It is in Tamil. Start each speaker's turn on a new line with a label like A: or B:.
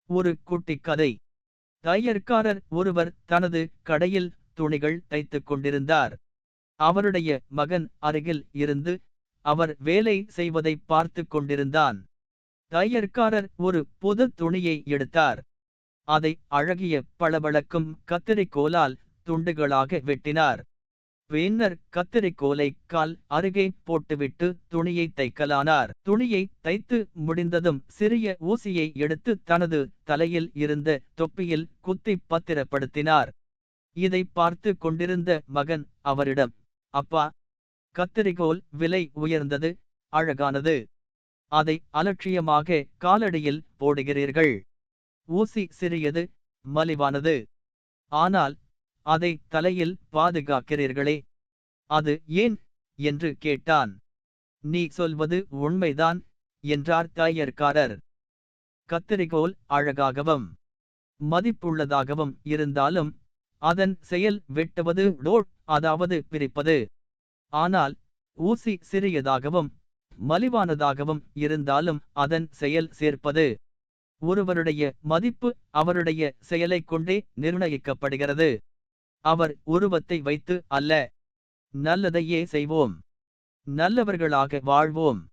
A: ஒரு குட்டி கதை. தையற்காரர் ஒருவர் தனது கடையில் துணிகள் தைத்துக் கொண்டிருந்தார். அவருடைய மகன் அருகில் இருந்து அவர் வேலை செய்வதை பார்த்து கொண்டிருந்தான். தையற்காரர் ஒரு புது துணியை எடுத்தார். அதை அழகிய பளபளக்கும் கத்தரிக்கோலால் துண்டுகளாக வெட்டினார். பின்னர் கத்தரிக்கோலை கால் அருகே போட்டுவிட்டு துணியை தைக்கலானார். துணியை தைத்து முடிந்ததும் சிறிய ஊசியை எடுத்து தனது தலையில் இருந்த தொப்பியில் குத்தி பத்திரப்படுத்தினார். இதை பார்த்து கொண்டிருந்த மகன் அவரிடம், அப்பா, கத்தரிக்கோல் விலை உயர்ந்தது, அழகானது. அதை அலட்சியமாக காலடியில் போடுகிறீர்கள். ஊசி சிறியது, மலிவானது. ஆனால் அதை தலையில் பாதுகாக்கிறீர்களே, அது ஏன் என்று கேட்டான். நீ சொல்வது உண்மைதான் என்றார் தையற்காரர். கத்தரிக்கோல் அழகாகவும் மதிப்புள்ளதாகவும் இருந்தாலும் அதன் செயல் வெட்டுவது, அதாவது பிரிப்பது. ஆனால் ஊசி சிறியதாகவும் மலிவானதாகவும் இருந்தாலும் அதன் செயல் சேர்ப்பது. ஒருவருடைய மதிப்பு அவருடைய செயலைக் கொண்டே நிர்ணயிக்கப்படுகிறது. அவர் உருவத்தை வைத்து அல்ல. நல்லதையே செய்வோம். நல்லவர்களாக வாழ்வோம்.